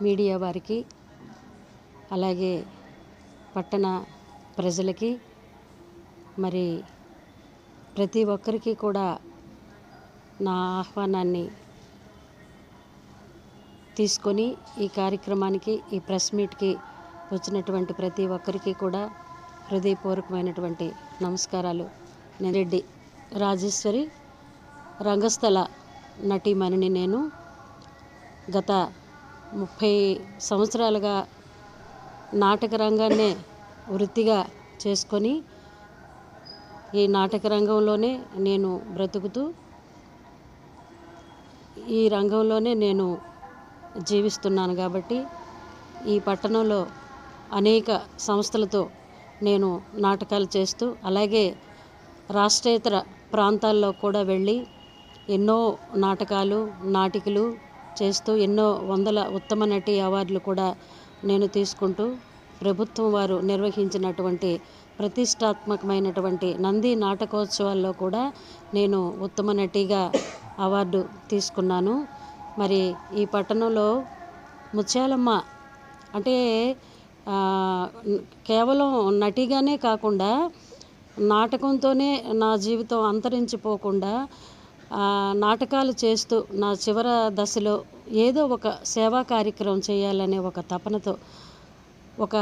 Media వారికి, అలాగే పట్టణ ప్రజలకి, మరి ప్రతి ఒక్కరికి కూడా నా ఆహ్వానాన్ని తీసుకొని ఈ కార్యక్రమానికి, ఈ ప్రెస్ మీట్కి వచ్చినటువంటి ప్రతి ఒక్కరికి కూడా హృదయపూర్వకమైనటువంటి నమస్కారాలు. నేను రెడ్డి రాజేశ్వరి, రంగస్థల నటీమణిని. నేను గత 30 సంవత్సరాలుగా నాటక రంగాన్నే వృత్తిగా చేసుకొని ఈ నాటక రంగంలోనే నేను బ్రతుకుతూ ఈ రంగంలోనే నేను జీవిస్తున్నాను. కాబట్టి ఈ పట్టణంలో అనేక సంస్థలతో నేను నాటకాలు చేస్తూ, అలాగే రాష్ట్రేతర ప్రాంతాల్లో కూడా వెళ్ళి ఎన్నో నాటకాలు, నాటికలు చేస్తూ ఎన్నో వందల ఉత్తమ నటి అవార్డులు కూడా నేను తీసుకుంటూ, ప్రభుత్వం వారు నిర్వహించినటువంటి ప్రతిష్టాత్మకమైనటువంటి నంది నాటకోత్సవాల్లో కూడా నేను ఉత్తమ నటిగా అవార్డు తీసుకున్నాను. మరి ఈ పట్టణంలో ముత్యాలమ్మ అంటే కేవలం నటిగానే కాకుండా నాటకంతోనే నా జీవితం అంతరించిపోకుండా నాటకాలు చేస్తూ నా చివరి దశలో ఏదో ఒక సేవా కార్యక్రమం చేయాలనే ఒక తపనతో ఒక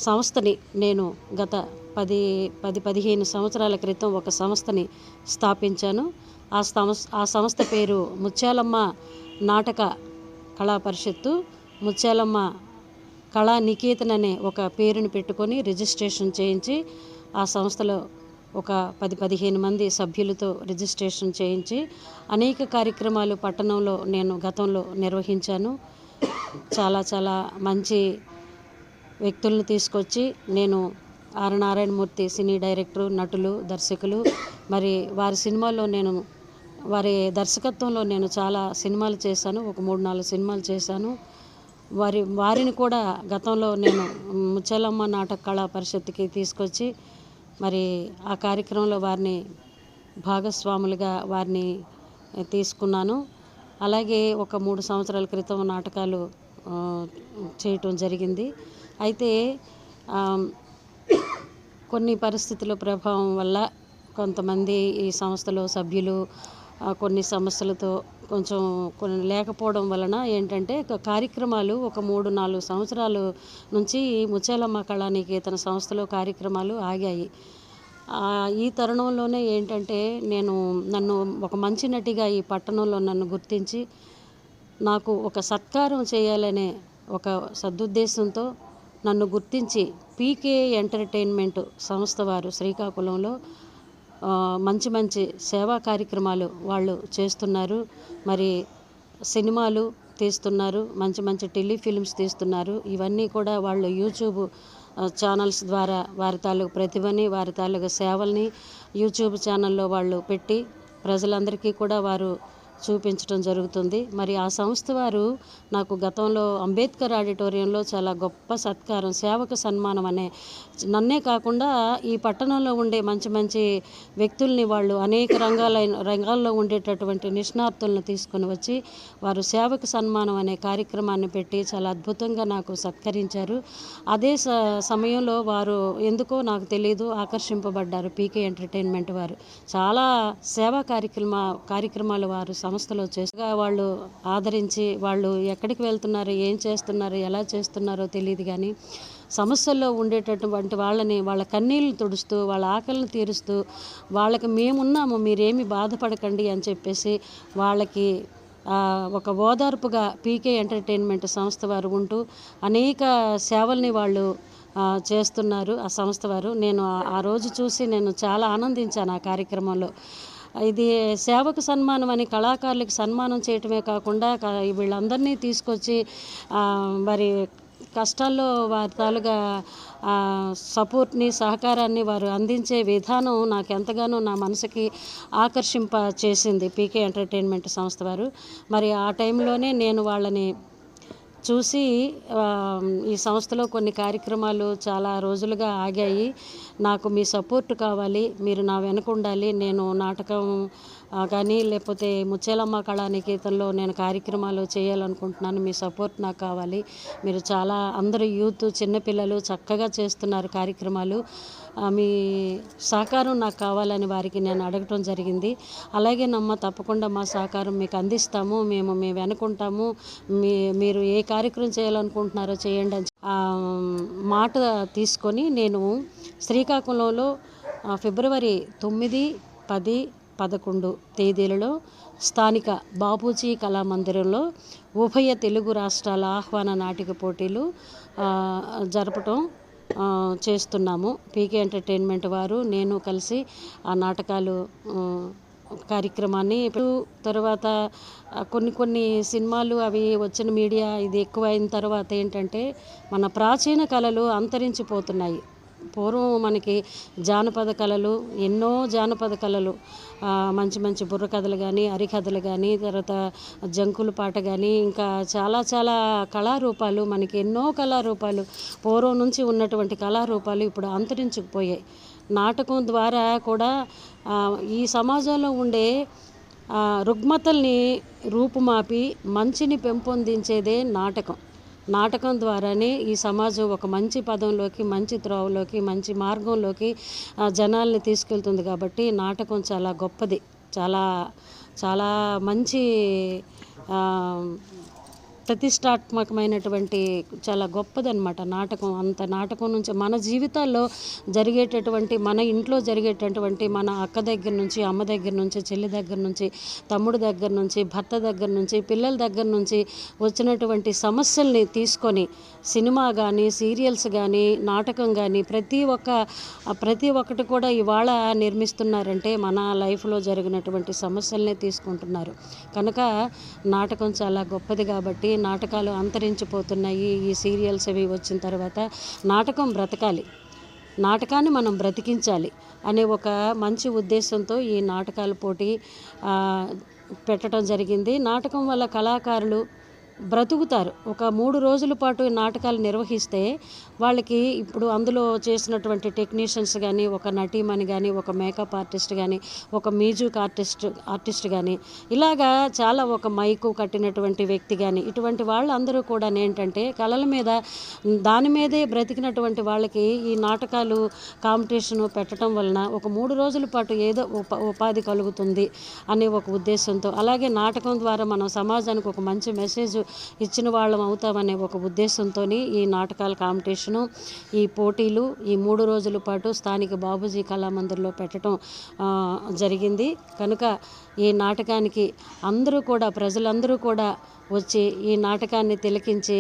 సంస్థని నేను గత 10-15 సంవత్సరాల క్రితం ఒక సంస్థని స్థాపించాను. ఆ సంస్థ పేరు ముత్యాలమ్మ నాటక కళా పరిషత్తు. ముత్యాలమ్మ కళా నికేతన్ అనే ఒక పేరుని పెట్టుకొని రిజిస్ట్రేషన్ చేయించి ఆ సంస్థలో ఒక 10-15 మంది సభ్యులతో రిజిస్ట్రేషన్ చేయించి అనేక కార్యక్రమాలు పట్టణంలో నేను గతంలో నిర్వహించాను. చాలా మంచి వ్యక్తులను తీసుకొచ్చి నేను ఆర్ నారాయణమూర్తి సినీ డైరెక్టరు, నటులు, దర్శకులు, మరి వారి సినిమాల్లో నేను వారి దర్శకత్వంలో నేను చాలా సినిమాలు చేశాను. ఒక 3-4 సినిమాలు చేశాను. వారిని కూడా గతంలో నేను ముత్యాలమ్మ నాటక కళా పరిషత్తుకి తీసుకొచ్చి మరి ఆ కార్యక్రమంలో వారిని భాగస్వాములుగా వారిని తీసుకున్నాను. అలాగే ఒక 3 సంవత్సరాల క్రితం నాటకాలు చేయటం జరిగింది. అయితే కొన్ని పరిస్థితుల ప్రభావం వల్ల కొంతమంది ఈ సంస్థలో సభ్యులు కొన్ని సమస్యలతో కొన్ని లేకపోవడం వలన ఏంటంటే కార్యక్రమాలు ఒక 3-4 సంవత్సరాల నుంచి ముత్యాలమ్మ కళానికేతన సంస్థలో కార్యక్రమాలు ఆగాయి. ఈ తరుణంలోనే ఏంటంటే నన్ను ఒక మంచి నటిగా ఈ పట్టణంలో నన్ను గుర్తించి నాకు ఒక సత్కారం చేయాలనే ఒక సదుద్దేశంతో నన్ను గుర్తించి పీకే ఎంటర్టైన్మెంట్ సంస్థ వారు శ్రీకాకుళంలో మంచి సేవా కార్యక్రమాలు వాళ్ళు చేస్తున్నారు. మరి సినిమాలు తీస్తున్నారు, మంచి టెలిఫిల్మ్స్ తీస్తున్నారు. ఇవన్నీ కూడా వాళ్ళు యూట్యూబ్ ఛానల్స్ ద్వారా వారి తాలూకు ప్రతిభని, వారి తాలూకు సేవల్ని యూట్యూబ్ ఛానల్లో వాళ్ళు పెట్టి ప్రజలందరికీ కూడా వారు చూపించడం జరుగుతుంది. మరి ఆ సంస్థ వారు నాకు గతంలో అంబేద్కర్ ఆడిటోరియంలో చాలా గొప్ప సత్కారం, సేవక సన్మానం అనే, నన్నే కాకుండా ఈ పట్టణంలో ఉండే మంచి వ్యక్తుల్ని వాళ్ళు అనేక రంగాల్లో ఉండేటటువంటి నిష్ణాతులను తీసుకొని వచ్చి వారు సేవక సన్మానం అనే కార్యక్రమాన్ని పెట్టి చాలా అద్భుతంగా నాకు సత్కరించారు. అదే సమయంలో వారు ఎందుకో నాకు తెలియదు ఆకర్షింపబడ్డారు. పీకే ఎంటర్టైన్మెంట్ వారు చాలా సేవా కార్యక్రమాలు వారు సంస్థలో చేస్తూ వాళ్ళు ఆదరించి వాళ్ళు ఎక్కడికి వెళ్తున్నారు, ఏం చేస్తున్నారు, ఎలా చేస్తున్నారో తెలియదు కానీ సమస్యల్లో ఉండేటటువంటి వాళ్ళ కన్నీళ్లు తుడుస్తూ వాళ్ళ ఆకలిని తీరుస్తూ వాళ్ళకి మేమున్నాము, మీరేమి బాధపడకండి అని చెప్పేసి వాళ్ళకి ఒక ఓదార్పుగా పీకే ఎంటర్టైన్మెంట్ సంస్థ వారు ఉంటూ అనేక సేవల్ని వాళ్ళు చేస్తున్నారు. ఆ సంస్థ వారు నేను ఆ రోజు చూసి నేను చాలా ఆనందించాను ఆ కార్యక్రమంలో. ఇది సేవకు సన్మానం అని కళాకారులకు సన్మానం చేయటమే కాకుండా వీళ్ళందరినీ తీసుకొచ్చి మరి కష్టాల్లో వారి తాలూగా సపోర్ట్ని, సహకారాన్ని వారు అందించే విధానం నాకు ఎంతగానో నా మనసుకి ఆకర్షింప చేసింది పీకే ఎంటర్టైన్మెంట్ సంస్థ వారు. మరి ఆ టైంలోనే నేను వాళ్ళని చూసి ఈ సంస్థలో కొన్ని కార్యక్రమాలు చాలా రోజులుగా ఆగాయి, నాకు మీ సపోర్ట్ కావాలి, మీరు నా వెనక ఉండాలి, నేను నాటకం కానీ లేకపోతే ముత్యాలమ్మ కళానికేతన్లో నేను కార్యక్రమాలు చేయాలనుకుంటున్నాను. మీ సపోర్ట్ నాకు కావాలి. మీరు చాలా అందరూ యూత్ చిన్నపిల్లలు చక్కగా చేస్తున్నారు కార్యక్రమాలు. మీ సహకారం నాకు కావాలని వారికి నేను అడగటం జరిగింది. అలాగేనమ్మా, తప్పకుండా మా సహకారం మీకు అందిస్తాము, మేము వెనుకుంటాము, మీరు ఏ కార్యక్రమం చేయాలనుకుంటున్నారో చేయండి అని మాట తీసుకొని నేను శ్రీకాకుళంలో ఫిబ్రవరి 9, 10, 11 తేదీలలో స్థానిక బాపూజీ కళామందిరంలో ఉభయ తెలుగు రాష్ట్రాల ఆహ్వాన నాటిక పోటీలు జరపటం చేస్తున్నాము. పీకే ఎంటర్టైన్మెంట్ వారు నేను కలిసి ఆ నాటకాలు కార్యక్రమాన్ని తర్వాత కొన్ని సినిమాలు అవి వచ్చిన మీడియా ఇది ఎక్కువైన తర్వాత ఏంటంటే మన ప్రాచీన కళలు అంతరించిపోతున్నాయి. పూర్వం మనకి జానపద కళలు, ఎన్నో జానపద కళలు, మంచి మంచి బుర్ర కథలు కానీ, హరికథలు కానీ, తర్వాత జంకుల పాట కానీ, ఇంకా చాలా చాలా కళారూపాలు, మనకి ఎన్నో కళారూపాలు పూర్వం నుంచి ఉన్నటువంటి కళారూపాలు ఇప్పుడు అంతరించుకుపోయాయి. నాటకం ద్వారా కూడా ఈ సమాజంలో ఉండే రుగ్మతల్ని రూపుమాపి మంచిని పెంపొందించేదే నాటకం. నాటకం ద్వారానే ఈ సమాజం ఒక మంచి పదంలోకి, మంచి త్రోవలోకి, మంచి మార్గంలోకి జనాల్ని తీసుకెళ్తుంది. కాబట్టి నాటకం చాలా గొప్పది, చాలా చాలా మంచి ప్రతిష్టాత్మకమైనటువంటి చాలా గొప్పదన్నమాట నాటకం. అంత నాటకం నుంచి మన జీవితాల్లో జరిగేటటువంటి, మన ఇంట్లో జరిగేటటువంటి, మన అక్క దగ్గర నుంచి, అమ్మ దగ్గర నుంచి, చెల్లి దగ్గర నుంచి, తమ్ముడు దగ్గర నుంచి, భర్త దగ్గర నుంచి, పిల్లల దగ్గర నుంచి వచ్చినటువంటి సమస్యల్ని తీసుకొని సినిమా కానీ, సీరియల్స్ కానీ, నాటకం కానీ ప్రతి ఒక్కటి కూడా ఇవాళ నిర్మిస్తున్నారంటే మన లైఫ్లో జరిగినటువంటి సమస్యలనే తీసుకుంటున్నారు. కనుక నాటకం చాలా గొప్పది. కాబట్టి నాటకాలు అంతరించిపోతున్నాయి. ఈ సీరియల్స్ అవి వచ్చిన తర్వాత నాటకం బ్రతకాలి, నాటకాన్ని మనం బ్రతికించాలి అనే ఒక మంచి ఉద్దేశంతో ఈ నాటకాల పోటీ పెట్టడం జరిగింది. నాటకం వల్ల కళాకారులు బ్రతుకుతారు. ఒక 3 రోజుల పాటు నాటకాలు నిర్వహిస్తే వాళ్ళకి ఇప్పుడు అందులో చేసినటువంటి టెక్నీషియన్స్ కానీ, ఒక నటీమణి కానీ, ఒక మేకప్ ఆర్టిస్ట్ కానీ, ఒక మ్యూజిక్ ఆర్టిస్ట్ కానీ, ఇలాగా చాలా ఒక మైకు కట్టినటువంటి వ్యక్తి కానీ, ఇటువంటి వాళ్ళందరూ కూడా ఏంటంటే కళల మీద దాని మీదే బ్రతికినటువంటి వాళ్ళకి ఈ నాటకాలు కాంపిటీషను పెట్టడం వలన ఒక 3 రోజుల పాటు ఏదో ఉపాధి కలుగుతుంది అనే ఒక ఉద్దేశంతో, అలాగే నాటకం ద్వారా మనం సమాజానికి ఒక మంచి మెసేజ్ ఇచ్చిన వాళ్ళం అవుతామనే ఒక ఉద్దేశంతో ఈ నాటకాల కాంపిటీషను, ఈ పోటీలు ఈ 3 రోజుల పాటు స్థానిక బాపూజీ కళామందిర్లో పెట్టడం జరిగింది. కనుక ఈ నాటకానికి ప్రజలందరూ కూడా వచ్చి ఈ నాటకాన్ని తిలకించి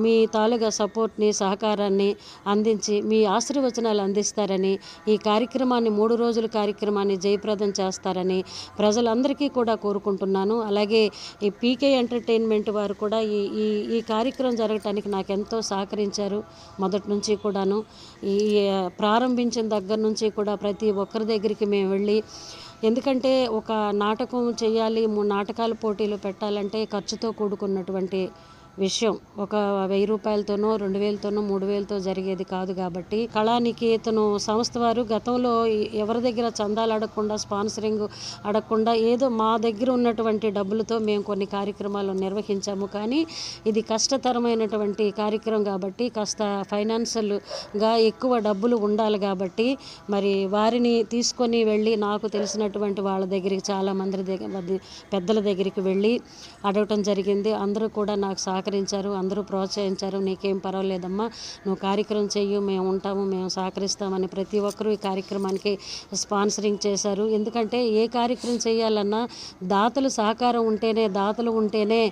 మీ తాలూగా సపోర్ట్ని, సహకారాన్ని అందించి మీ ఆశీర్వచనాలు అందిస్తారని, ఈ కార్యక్రమాన్ని 3 రోజుల కార్యక్రమాన్ని జయప్రదం చేస్తారని ప్రజలందరికీ కూడా కోరుకుంటున్నాను. అలాగే ఈ పీకే ఎంటర్టైన్మెంట్ వారు కూడా ఈ కార్యక్రమం జరగటానికి నాకు ఎంతో సహకరించారు. మొదటి నుంచి కూడాను ఈ ప్రారంభించిన దగ్గర నుంచి కూడా ప్రతి ఒక్కరి దగ్గరికి మేము వెళ్ళి, ఎందుకంటే ఒక నాటకం చేయాలి, 3 నాటకాల పోటీలు పెట్టాలంటే ఖర్చుతో కూడుకున్నటువంటి విషయం. ఒక 1000 రూపాయలతోనో, 2000తోనో, 3000తో జరిగేది కాదు. కాబట్టి కళానికేతను సంస్థ వారు గతంలో ఎవరి దగ్గర చందాలు అడగకుండా, స్పాన్సరింగ్ అడగకుండా ఏదో మా దగ్గర ఉన్నటువంటి డబ్బులతో మేము కొన్ని కార్యక్రమాలు నిర్వహించాము. కానీ ఇది కష్టతరమైనటువంటి కార్యక్రమం కాబట్టి కాస్త ఫైనాన్షియల్గా ఎక్కువ డబ్బులు ఉండాలి. కాబట్టి మరి వారిని తీసుకొని వెళ్ళి నాకు తెలిసినటువంటి వాళ్ళ దగ్గరికి, చాలామంది పెద్దల దగ్గరికి వెళ్ళి అడగటం జరిగింది. అందరూ కూడా నాకు సహకరించారు, అందరూ ప్రోత్సహించారు. నీకేం పర్వాలేదమ్మా, నువ్వు కార్యక్రమం చెయ్యి, మేము ఉంటాము, మేము సహకరిస్తామని ప్రతి ఒక్కరూ ఈ కార్యక్రమానికి స్పాన్సరింగ్ చేశారు. ఎందుకంటే ఏ కార్యక్రమం చేయాలన్నా దాతలు సహకారం ఉంటేనే, దాతలు ఉంటేనే,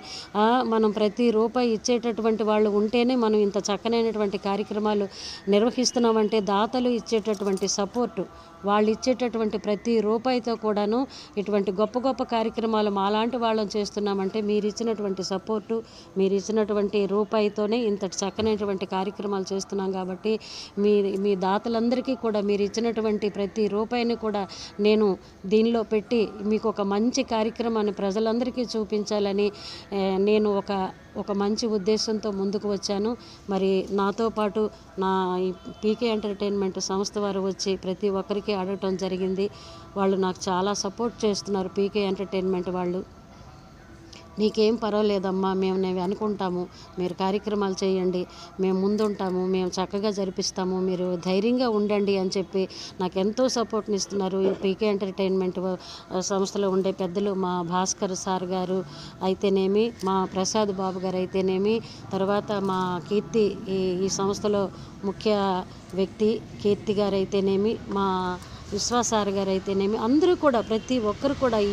మనం ప్రతి రూపాయి ఇచ్చేటటువంటి వాళ్ళు ఉంటేనే మనం ఇంత చక్కనైనటువంటి కార్యక్రమాలు నిర్వహిస్తున్నామంటే దాతలు ఇచ్చేటటువంటి సపోర్టు, వాళ్ళు ఇచ్చేటటువంటి ప్రతి రూపాయితో కూడాను ఇటువంటి గొప్ప గొప్ప కార్యక్రమాలు మాలాంటి వాళ్ళని చేస్తున్నామంటే మీరు ఇచ్చినటువంటి సపోర్టు, మీరు ఇచ్చినటువంటి రూపాయితోనే ఇంతటి చక్కనైనటువంటి కార్యక్రమాలు చేస్తున్నాం. కాబట్టి మీ దాతలందరికీ కూడా మీరు ఇచ్చినటువంటి ప్రతి రూపాయిని కూడా నేను దీనిలో పెట్టి మీకు ఒక మంచి కార్యక్రమాన్ని ప్రజలందరికీ చూపించాలని నేను ఒక మంచి ఉద్దేశంతో ముందుకు వచ్చాను. మరి నాతో పాటు నా ఈ పీకే ఎంటర్టైన్మెంట్ సంస్థ వారు వచ్చి ప్రతి ఒక్కరికి అడగటం జరిగింది. వాళ్ళు నాకు చాలా సపోర్ట్ చేస్తున్నారు. పీకే ఎంటర్టైన్మెంట్ వాళ్ళు, నీకేం పర్వాలేదమ్మా, మేము అనుకుంటాము, మీరు కార్యక్రమాలు చేయండి, మేము ముందుంటాము, మేము చక్కగా జరిపిస్తాము, మీరు ధైర్యంగా ఉండండి అని చెప్పి నాకు ఎంతో సపోర్ట్ని ఇస్తున్నారు. ఈ పీకే ఎంటర్టైన్మెంట్ సంస్థలో ఉండే పెద్దలు, మా భాస్కర్ సార్ గారు అయితేనేమి, మా ప్రసాద్ బాబు గారు అయితేనేమి, తర్వాత మా కీర్తి, ఈ సంస్థలో ముఖ్య వ్యక్తి కీర్తి గారు అయితేనేమి, మా విశ్వాసార్ గారు అయితేనేమి, అందరూ కూడా ప్రతి ఒక్కరు కూడా ఈ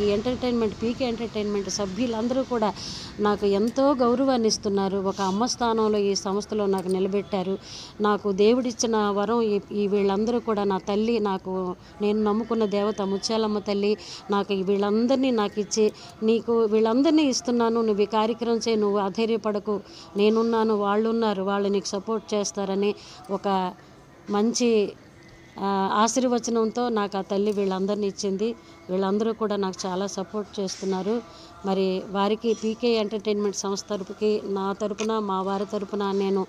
పీకే ఎంటర్టైన్మెంట్ సభ్యులందరూ కూడా నాకు ఎంతో గౌరవాన్ని ఇస్తున్నారు. ఒక అమ్మ స్థానంలో ఈ సంస్థలో నాకు నిలబెట్టారు. నాకు దేవుడిచ్చిన వరం ఈ వీళ్ళందరూ కూడా, నా తల్లి, నేను నమ్ముకున్న దేవత ముత్యాలమ్మ తల్లి నాకు వీళ్ళందరినీ నాకు ఇచ్చి, నీకు వీళ్ళందరినీ ఇస్తున్నాను, నువ్వు ఈ కార్యక్రమం చేయి, నువ్వు అధైర్యపడకు, నేనున్నాను, వాళ్ళు నీకు సపోర్ట్ చేస్తారని ఒక మంచి ఆశీర్వచనంతో నాకు ఆ తల్లి వీళ్ళందరినీ ఇచ్చింది. వీళ్ళందరూ కూడా నాకు చాలా సపోర్ట్ చేస్తున్నారు. మరి వారికి పీకే ఎంటర్టైన్మెంట్ సంస్థ తరపుకి, నా తరపున, మా వారి తరపున నేను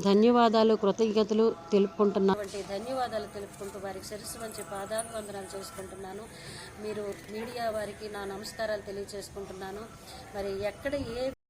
ధన్యవాదాలు, కృతజ్ఞతలు తెలుపుకుంటున్నాను. ధన్యవాదాలు తెలుపుకుంటూ వారికి శిరస్సు వంచి పాదాభివందనాలు చేసుకుంటున్నాను. మీరు మీడియా వారికి నా నమస్కారాలు తెలియజేసుకుంటున్నాను. మరి ఎక్కడ ఏ